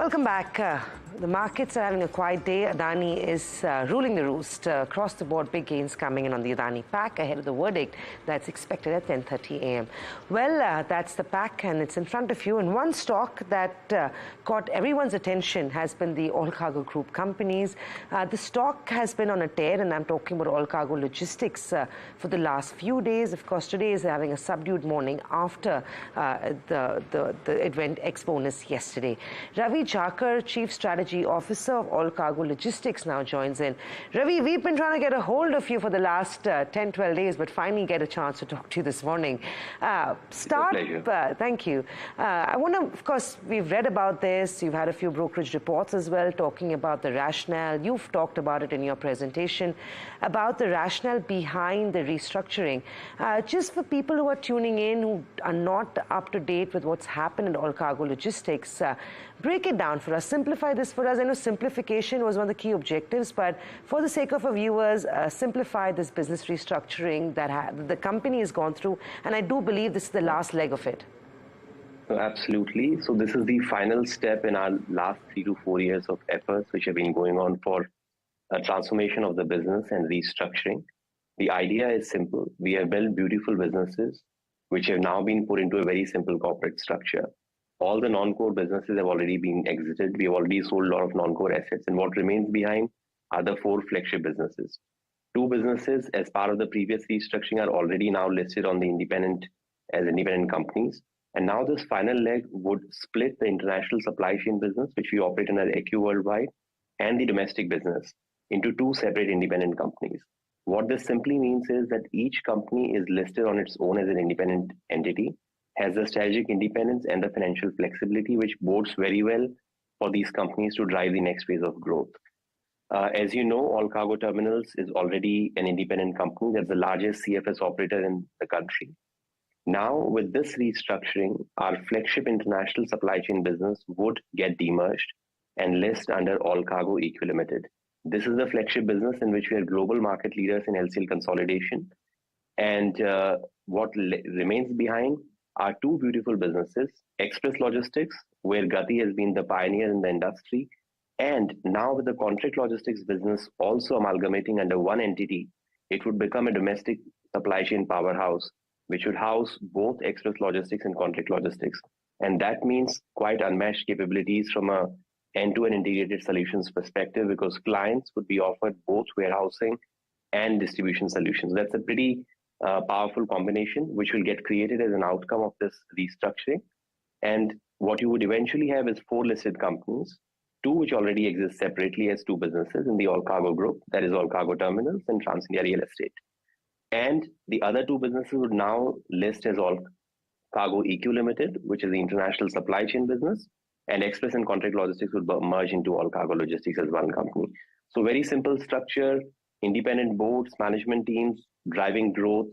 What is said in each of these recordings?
Welcome back. The markets are having a quiet day. Adani is ruling the roost. Across the board, big gains coming in on the Adani pack ahead of the verdict that's expected at 10:30 a.m. Well, that's the pack and it's in front of you. And one stock that caught everyone's attention has been the Allcargo group companies. The stock has been on a tear, and I'm talking about Allcargo Logistics for the last few days. Of course, today is having a subdued morning after it went ex-bonus yesterday. Ravi, Jakhar, Chief Strategy Officer of Allcargo Logistics, now joins in. Ravi, we've been trying to get a hold of you for the last 10-12 days, but finally get a chance to talk to you this morning. Thank you. I want to, of course, we've read about this. You've had a few brokerage reports as well talking about the rationale. You've talked about it in your presentation, about the rationale behind the restructuring. Just for people who are tuning in, who are not up to date with what's happened in Allcargo Logistics, break it down for us, simplify this for us. I know simplification was one of the key objectives, but for the sake of our viewers, simplify this business restructuring that the company has gone through, and I do believe this is the last leg of it. Absolutely. So this is the final step in our last 3 to 4 years of efforts which have been going on for a transformation of the business and restructuring. The idea is simple. We have built beautiful businesses which have now been put into a very simple corporate structure. All the non-core businesses have already been exited. We have already sold a lot of non-core assets, and what remains behind are the 4 flagship businesses. 2 businesses, as part of the previous restructuring, are already now listed on the independent companies. And now this final leg would split the international supply chain business, which we operate in as AQ Worldwide, and the domestic business into 2 separate independent companies. What this simply means is that each company is listed on its own as an independent entity, has the strategic independence and the financial flexibility, which bodes very well for these companies to drive the next phase of growth. As you know, Allcargo Terminals is already an independent company. That's the largest CFS operator in the country. Now, with this restructuring, our flagship international supply chain business would get demerged and list under Allcargo EQ Limited. This is the flagship business in which we are global market leaders in LCL consolidation. And what remains behind are 2 beautiful businesses, Express Logistics, where Gati has been the pioneer in the industry, and now with the contract logistics business also amalgamating under one entity, it would become a domestic supply chain powerhouse, which would house both Express Logistics and contract logistics. And that means quite unmatched capabilities from a end-to-end integrated solutions perspective, because clients would be offered both warehousing and distribution solutions. That's a pretty powerful combination which will get created as an outcome of this restructuring. And what you would eventually have is 4 listed companies, 2 which already exist separately as 2 businesses in the Allcargo group, that is Allcargo Terminals and Trans-India Real Estate. And the other 2 businesses would now list as Allcargo EQ Limited, which is the international supply chain business, and Express and Contract Logistics would merge into Allcargo Logistics as one company. So very simple structure, independent boards, management teams, driving growth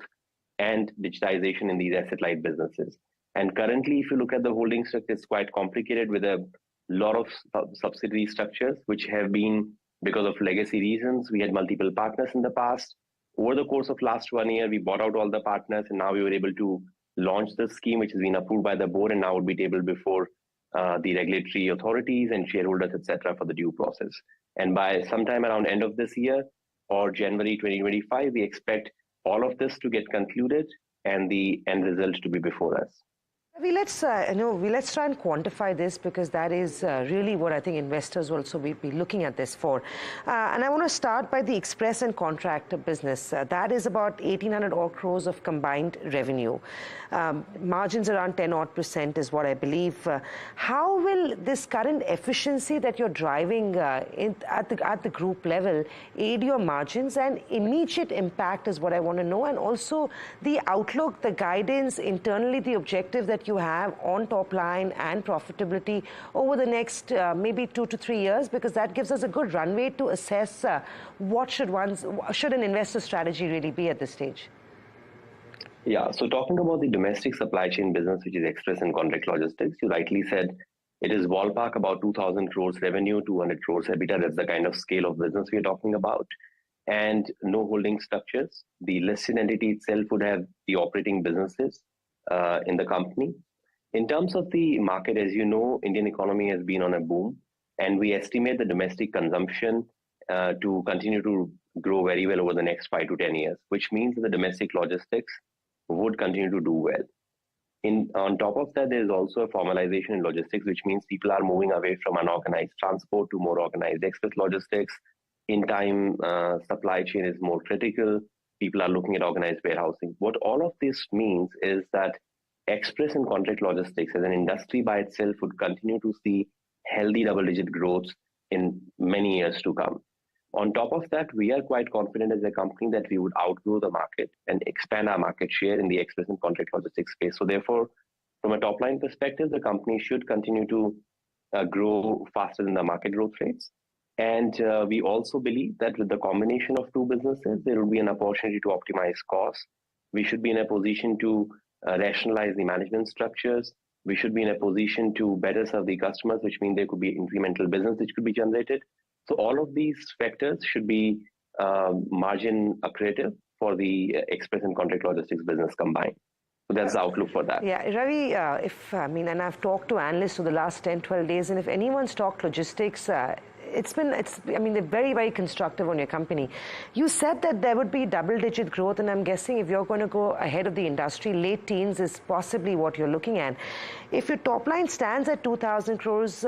and digitization in these asset-light businesses. And currently, if you look at the holding structure, it's quite complicated with a lot of subsidiary structures, which have been, because of legacy reasons, we had multiple partners in the past. Over the course of last 1 year, we bought out all the partners, and now we were able to launch the scheme, which has been approved by the board and now would be tabled before the regulatory authorities and shareholders, etc., for the due process. And by sometime around end of this year or January 2025, we expect all of this to get concluded and the end result to be before us. Let's try and quantify this, because that is really what I think investors will also be looking at this for. And I want to start by the express and contract business. That is about 1,800 odd crores of combined revenue. Margins around 10% is what I believe. How will this current efficiency that you're driving at the group level aid your margins? And immediate impact is what I want to know. And also the outlook, the guidance internally, the objective that you have on top line and profitability over the next maybe 2 to 3 years, because that gives us a good runway to assess what should an investor strategy really be at this stage. Yeah, so talking about the domestic supply chain business, which is Express and Contract Logistics, you rightly said it is ballpark about 2,000 crores revenue, 200 crores EBITDA. That's the kind of scale of business we are talking about. And no holding structures. The listed entity itself would have the operating businesses in the company. In terms of the market, as you know, Indian economy has been on a boom. And we estimate the domestic consumption to continue to grow very well over the next 5 to 10 years, which means that the domestic logistics would continue to do well. On top of that, there is also a formalization in logistics, which means people are moving away from unorganized transport to more organized express logistics. In time, supply chain is more critical. People are looking at organized warehousing. What all of this means is that express and contract logistics as an industry by itself would continue to see healthy double-digit growth in many years to come. On top of that, we are quite confident as a company that we would outgrow the market and expand our market share in the express and contract logistics space. So therefore, from a top-line perspective, the company should continue to grow faster than the market growth rates. And we also believe that with the combination of two businesses, there will be an opportunity to optimize costs. We should be in a position to rationalize the management structures. We should be in a position to better serve the customers, which means there could be incremental business which could be generated. So all of these factors should be margin accretive for the express and contract logistics business combined. So that's the outlook for that. Yeah, Ravi, and I've talked to analysts for the last 10, 12 days, and if anyone's talked logistics, they're very, very constructive on your company. You said that there would be double-digit growth, and I'm guessing if you're going to go ahead of the industry, late teens is possibly what you're looking at. If your top line stands at 2,000 crores,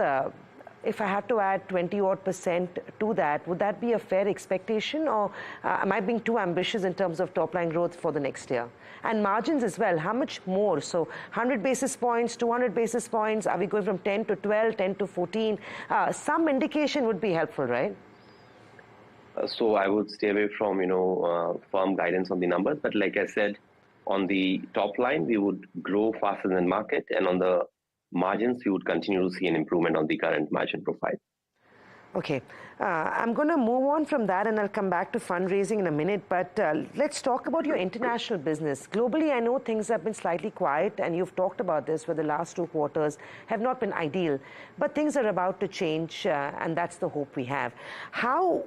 if I had to add 20% to that, would that be a fair expectation, or am I being too ambitious in terms of top line growth for the next year? And margins as well, how much more? So 100 basis points, 200 basis points, are we going from 10 to 12, 10 to 14? Some indication would be helpful, right? So I would stay away from, firm guidance on the numbers. But like I said, on the top line, we would grow faster than market. And on the margins, we would continue to see an improvement on the current margin profile. Okay, I'm going to move on from that and I'll come back to fundraising in a minute, but let's talk about your international business. Globally, I know things have been slightly quiet, and you've talked about this, where the last 2 quarters have not been ideal, but things are about to change, and that's the hope we have. How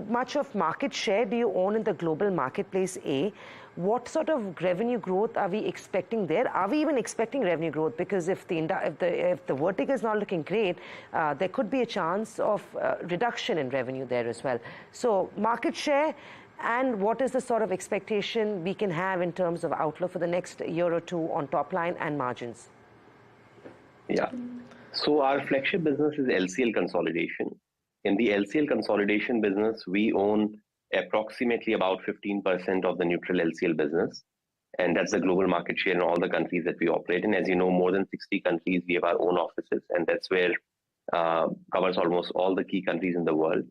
much of market share do you own in the global marketplace, A? What sort of revenue growth are we expecting there? Are we even expecting revenue growth? Because if the vertical is not looking great, there could be a chance of reduction in revenue there as well. So market share, and what is the sort of expectation we can have in terms of outlook for the next year or two on top line and margins? Yeah. So our flagship business is LCL consolidation. In the LCL consolidation business, we own approximately about 15% of the neutral LCL business. And that's the global market share in all the countries that we operate in. As you know, more than 60 countries, we have our own offices, and that's where covers almost all the key countries in the world.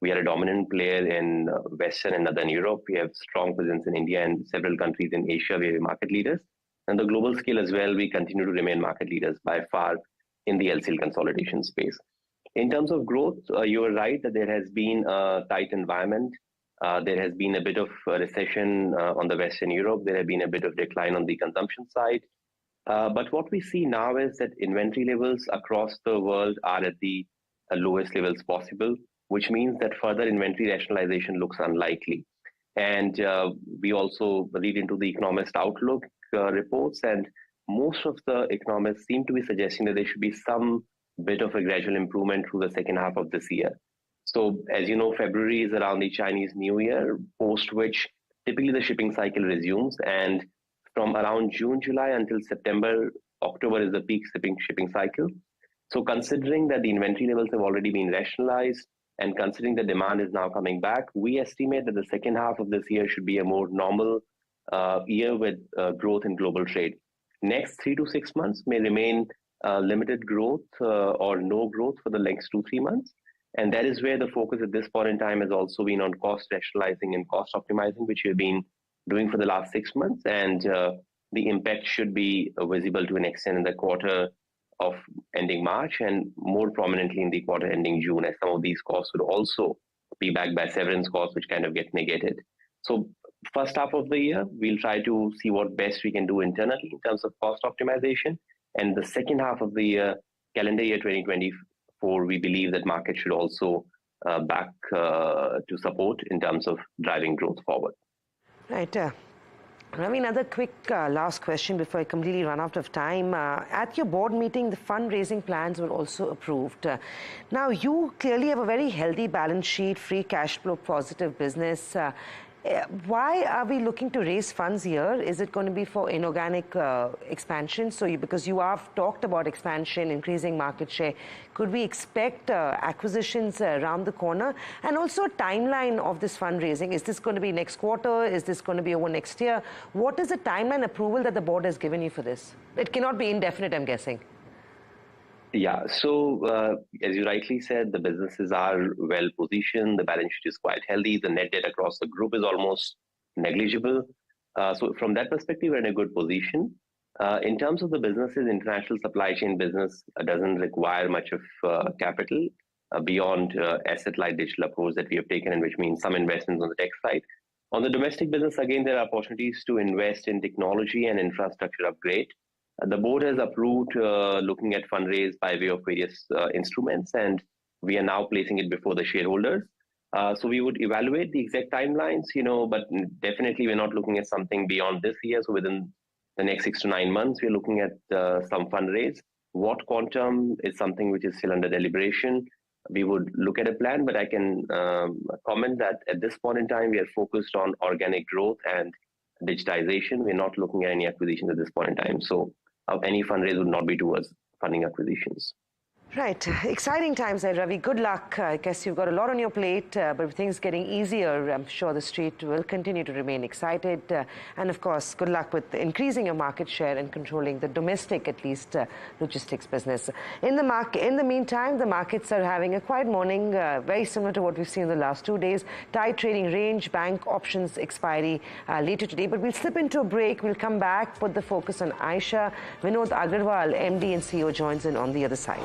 We are a dominant player in Western and Northern Europe. We have strong presence in India and several countries in Asia. We are market leaders. And the global scale as well, we continue to remain market leaders by far in the LCL consolidation space. In terms of growth, you are right that there has been a tight environment. There has been a bit of a recession on the Western Europe. There has been a bit of decline on the consumption side. But what we see now is that inventory levels across the world are at the lowest levels possible, which means that further inventory rationalization looks unlikely. And we also read into the economist outlook reports, and most of the economists seem to be suggesting that there should be some bit of a gradual improvement through the second half of this year. So as you know, February is around the Chinese New Year, post which typically the shipping cycle resumes. And from around June, July until September, October is the peak shipping cycle. So considering that the inventory levels have already been rationalized and considering the demand is now coming back, we estimate that the second half of this year should be a more normal year with growth in global trade. Next 3 to 6 months may remain limited growth or no growth for the next 2-3 months. And that is where the focus at this point in time has also been on cost rationalizing and cost optimizing, which we've been doing for the last 6 months. And the impact should be visible to an extent in the quarter of ending March and more prominently in the quarter ending June, as some of these costs would also be backed by severance costs, which kind of get negated. So first half of the year, we'll try to see what best we can do internally in terms of cost optimization. And the second half of the year, calendar year 2024, we believe that market should also back to support in terms of driving growth forward. Right. Ravi, another quick last question before I completely run out of time. At your board meeting, the fundraising plans were also approved. Now, you clearly have a very healthy balance sheet, free cash flow positive business. Why are we looking to raise funds here? Is it going to be for inorganic expansion? Because you have talked about expansion, increasing market share, could we expect acquisitions around the corner? And also a timeline of this fundraising. Is this going to be next quarter? Is this going to be over next year? What is the timeline approval that the board has given you for this? It cannot be indefinite, I'm guessing. Yeah, so as you rightly said, the businesses are well positioned. The balance sheet is quite healthy. The net debt across the group is almost negligible. So from that perspective, we're in a good position. In terms of the businesses, international supply chain business doesn't require much of capital beyond asset-light digital approach that we have taken, and which means some investments on the tech side. On the domestic business, again, there are opportunities to invest in technology and infrastructure upgrade. The board has approved looking at fundraise by way of various instruments, and we are now placing it before the shareholders. So we would evaluate the exact timelines, but definitely we're not looking at something beyond this year. So within the next 6 to 9 months, we're looking at some fundraise. What quantum is something which is still under deliberation. We would look at a plan, but I can comment that at this point in time, we are focused on organic growth and digitization. We're not looking at any acquisitions at this point in time. So any fundraise would not be towards funding acquisitions. Right. Exciting times there, Ravi. Good luck. I guess you've got a lot on your plate, but with things getting easier, I'm sure the street will continue to remain excited. And of course, good luck with increasing your market share and controlling the domestic, at least, logistics business. In the meantime, the markets are having a quiet morning, very similar to what we've seen in the last 2 days. Tight trading range, bank options expiry later today. But we'll slip into a break. We'll come back, put the focus on Aisha. Vinod Aggarwal, MD and CEO, joins in on the other side.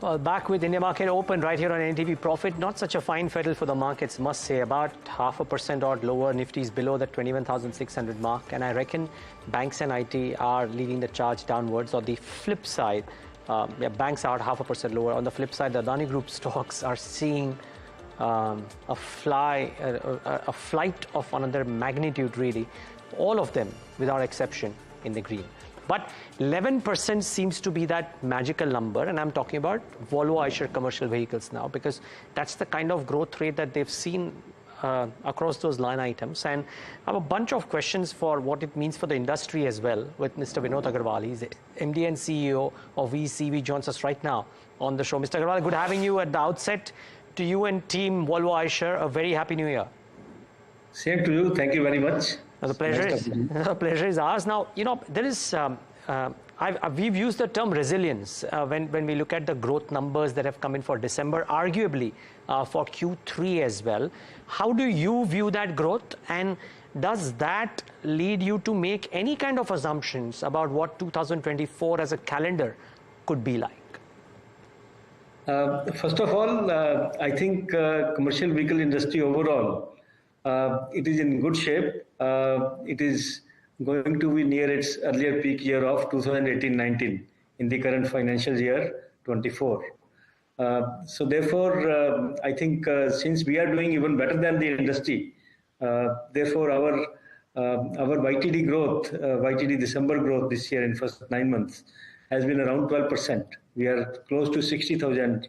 Well, back with India Market Open right here on NDTV Profit. Not such a fine fettle for the markets, must say. About 0.5% odd lower. Nifty is below the 21,600 mark. And I reckon banks and IT are leading the charge downwards. On the flip side, banks are 0.5% lower. On the flip side, the Adani Group stocks are seeing a flight of another magnitude, really. All of them, without exception, in the green. But 11% seems to be that magical number, and I'm talking about Volvo Eicher commercial vehicles now, because that's the kind of growth rate that they've seen across those line items. And I have a bunch of questions for what it means for the industry as well with Mr. Vinod Aggarwal. He's MD and CEO of VECV, joins us right now on the show. Mr. Aggarwal, good having you at the outset. To you and team Volvo Eicher, a very happy new year. Same to you. Thank you very much. The pleasure is ours. Now, you know, there is, we've used the term resilience when we look at the growth numbers that have come in for December, arguably for Q3 as well. How do you view that growth, and does that lead you to make any kind of assumptions about what 2024 as a calendar could be like? First of all, I think commercial vehicle industry overall, it is in good shape. It is going to be near its earlier peak year of 2018-19 in the current financial year 24. So therefore, I think since we are doing even better than the industry, therefore our YTD growth, YTD December growth this year in first 9 months has been around 12%. We are close to 60,000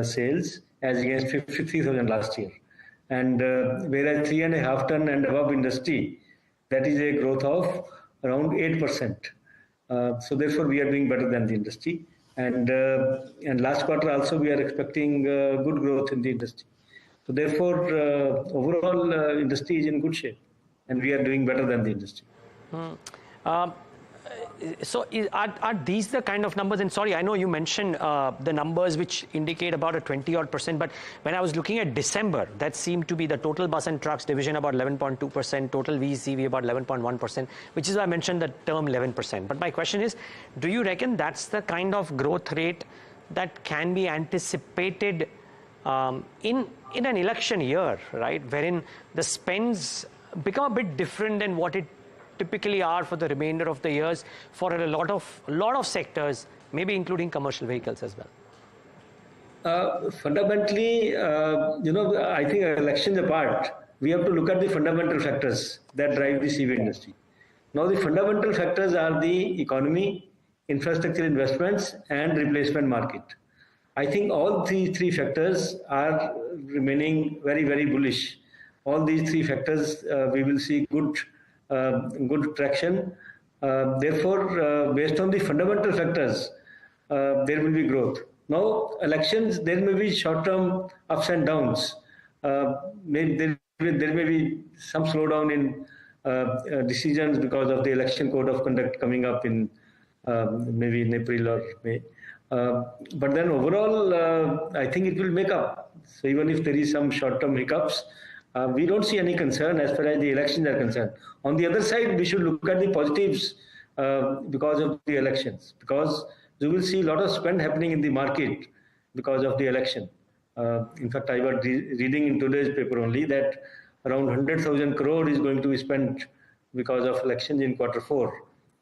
sales as against 53,000 last year. And whereas 3.5 ton and above industry, that is a growth of around 8%. So therefore, we are doing better than the industry. And last quarter also, we are expecting good growth in the industry. So therefore, overall industry is in good shape, and we are doing better than the industry. So are these the kind of numbers, and sorry, I know you mentioned the numbers which indicate about a 20-odd%, but when I was looking at December, that seemed to be the total bus and trucks division about 11.2%, total VECV about 11.1%, which is why I mentioned the term 11%. But my question is, do you reckon that's the kind of growth rate that can be anticipated in an election year, right, wherein the spends become a bit different than what it typically are for the remainder of the years for a lot of sectors, maybe including commercial vehicles as well? Fundamentally, I think elections apart, we have to look at the fundamental factors that drive the CV industry. Now, the fundamental factors are the economy, infrastructure investments, and replacement market. I think all these three factors are remaining very, very bullish. All these three factors, we will see good traction. Therefore, based on the fundamental factors, there will be growth. Now, elections, there may be short-term ups and downs. There may be some slowdown in decisions because of the election code of conduct coming up in maybe in April or May. But then overall, I think it will make up. So even if there is some short-term hiccups, we don't see any concern as far as the elections are concerned. On the other side, we should look at the positives because of the elections, because you will see a lot of spend happening in the market because of the election. In fact, I was reading in today's paper only that around 100,000 crore is going to be spent because of elections in Q4.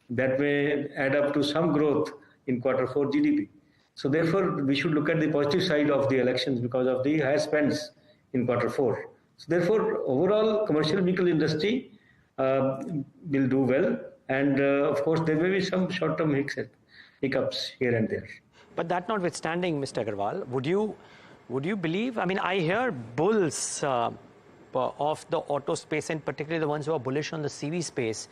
That may add up to some growth in Q4 GDP. So therefore, we should look at the positive side of the elections because of the higher spends in Q4. So therefore, overall commercial vehicle industry will do well, and of course there may be some short-term hiccups here and there. But that notwithstanding, Mr. Aggarwal, would you believe? I mean, I hear bulls of the auto space, and particularly the ones who are bullish on the CV space,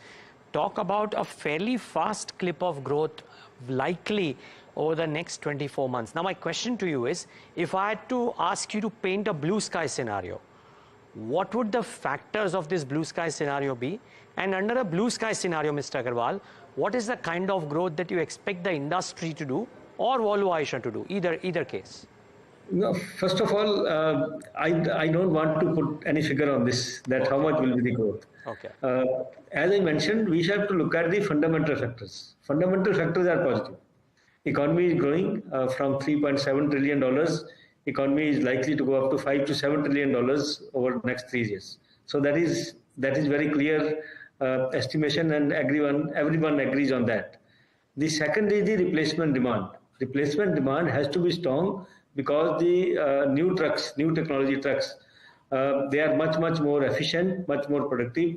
talk about a fairly fast clip of growth likely over the next 24 months. Now, my question to you is, if I had to ask you to paint a blue sky scenario, what would the factors of this blue sky scenario be? And under a blue sky scenario, Mr. Aggarwal, what is the kind of growth that you expect the industry to do or Volvo Eicher to do, either case? No, first of all, I don't want to put any figure on this, that how much will be the growth. Okay. As I mentioned, we have to look at the fundamental factors. Fundamental factors are positive. economy is growing from $3.7 trillion. Economy is likely to go up to $5 to $7 trillion over the next 3 years. So that is very clear estimation, and everyone agrees on that. The second is the replacement demand. Replacement demand has to be strong because the new technology trucks, they are much more efficient, much more productive,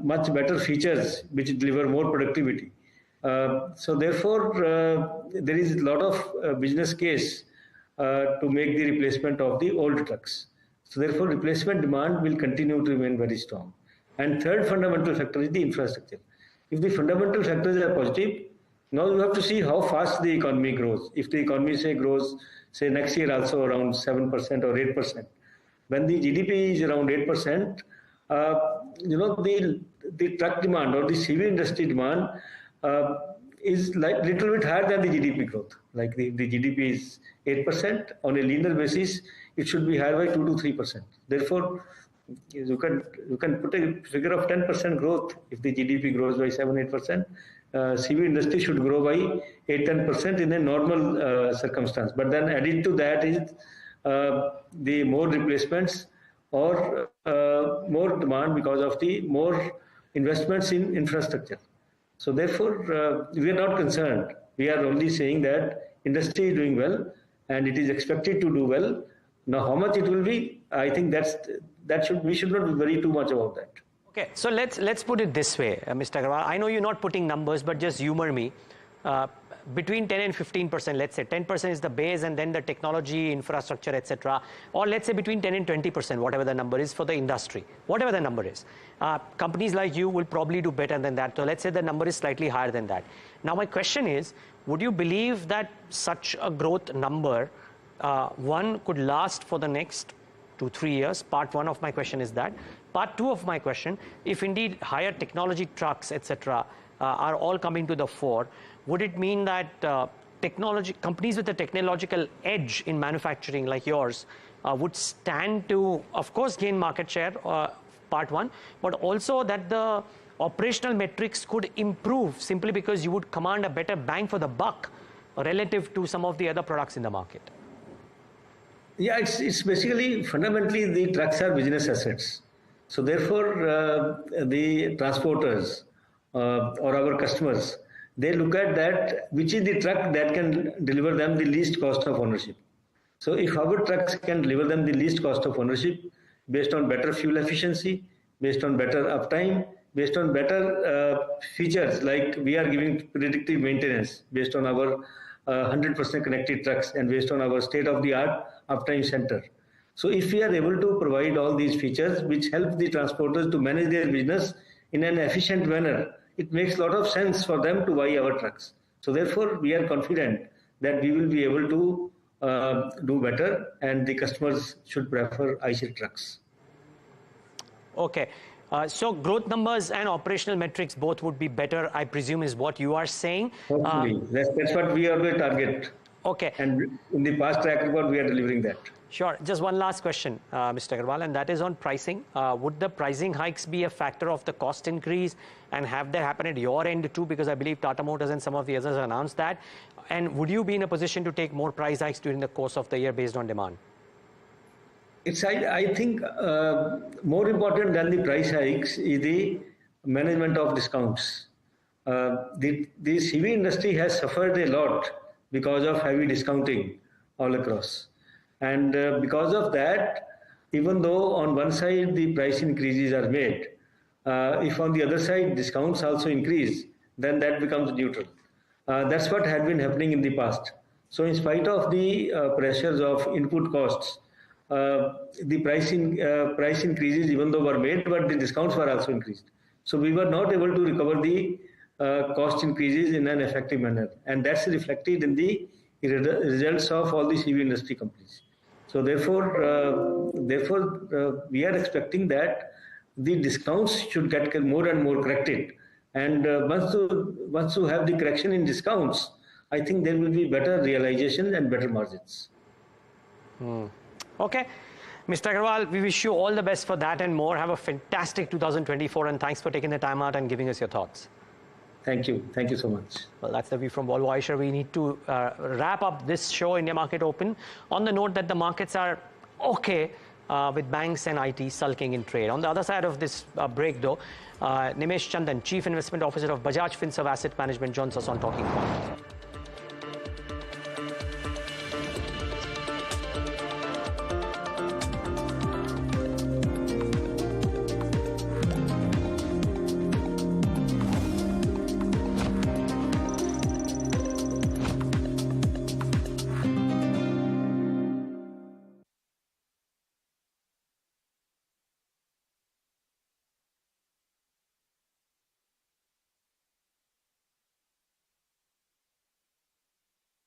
much better features which deliver more productivity. So therefore, there is a lot of business case to make the replacement of the old trucks. So therefore, replacement demand will continue to remain very strong. And third fundamental factor is the infrastructure. If the fundamental factors are positive, now you have to see how fast the economy grows. If the economy grows next year also around 7% or 8%, when the GDP is around 8%, the truck demand or the CV industry demand is like little bit higher than the GDP growth. Like the GDP is 8%, on a linear basis, it should be higher by 2 to 3%. Therefore, you can put a figure of 10% growth if the GDP grows by 7-8%. CV industry should grow by 8-10% in a normal circumstance. But then added to that is the more replacements or more demand because of the more investments in infrastructure. So therefore, we are not concerned. We are only saying that industry is doing well and it is expected to do well. Now, how much it will be, I think we should not worry too much about that. Okay, so let's put it this way, Mr. Aggarwal. I know you're not putting numbers, but just humor me. Between 10 and 15%, let's say 10% is the base, and then the technology, infrastructure, etc. Or let's say between 10 and 20%, whatever the number is for the industry, whatever the number is. Companies like you will probably do better than that. So let's say the number is slightly higher than that. Now my question is, would you believe that such a growth number, one, could last for the next 2-3 years? Part one of my question is that. Part two of my question, if indeed higher technology trucks, etc., are all coming to the fore, would it mean that companies with a technological edge in manufacturing like yours would stand to, of course, gain market share, part one, but also that the operational metrics could improve simply because you would command a better bang for the buck relative to some of the other products in the market? Yeah, it's basically, fundamentally, the trucks are business assets. So therefore, the transporters or our customers, they look at that, which is the truck that can deliver them the least cost of ownership. So if our trucks can deliver them the least cost of ownership based on better fuel efficiency, based on better uptime, based on better features, like we are giving predictive maintenance based on our 100% connected trucks and based on our state-of-the-art uptime center. So if we are able to provide all these features which help the transporters to manage their business in an efficient manner, it makes a lot of sense for them to buy our trucks. So therefore, we are confident that we will be able to do better, and the customers should prefer IC trucks. Okay. So growth numbers and operational metrics both would be better, I presume, is what you are saying. Hopefully. That's what we are going to target. Okay. And in the past track record, we are delivering that. Sure. Just one last question, Mr. Aggarwal, and that is on pricing. Would the pricing hikes be a factor of the cost increase, and have they happened at your end too? Because I believe Tata Motors and some of the others announced that. And would you be in a position to take more price hikes during the course of the year based on demand? I think more important than the price hikes is the management of discounts. The CV industry has suffered a lot because of heavy discounting all across. And because of that, even though on one side the price increases are made, if on the other side discounts also increase, then that becomes neutral. That's what had been happening in the past. So in spite of the pressures of input costs, the price increases even though were made, but the discounts were also increased. So we were not able to recover the cost increases in an effective manner. And that's reflected in the results of all the CV industry companies. So therefore, we are expecting that the discounts should get more and more corrected. And once you have the correction in discounts, I think there will be better realization and better margins. Okay. Mr. Aggarwal, we wish you all the best for that and more. Have a fantastic 2024, and thanks for taking the time out and giving us your thoughts. Thank you. Thank you so much. Well, that's the view from Volvo Aisha. We need to wrap up this show, India Market Open, on the note that the markets are okay with banks and IT sulking in trade. On the other side of this break, though, Nimesh Chandan, Chief Investment Officer of Bajaj Finserv Asset Management, joins us on Talking Point.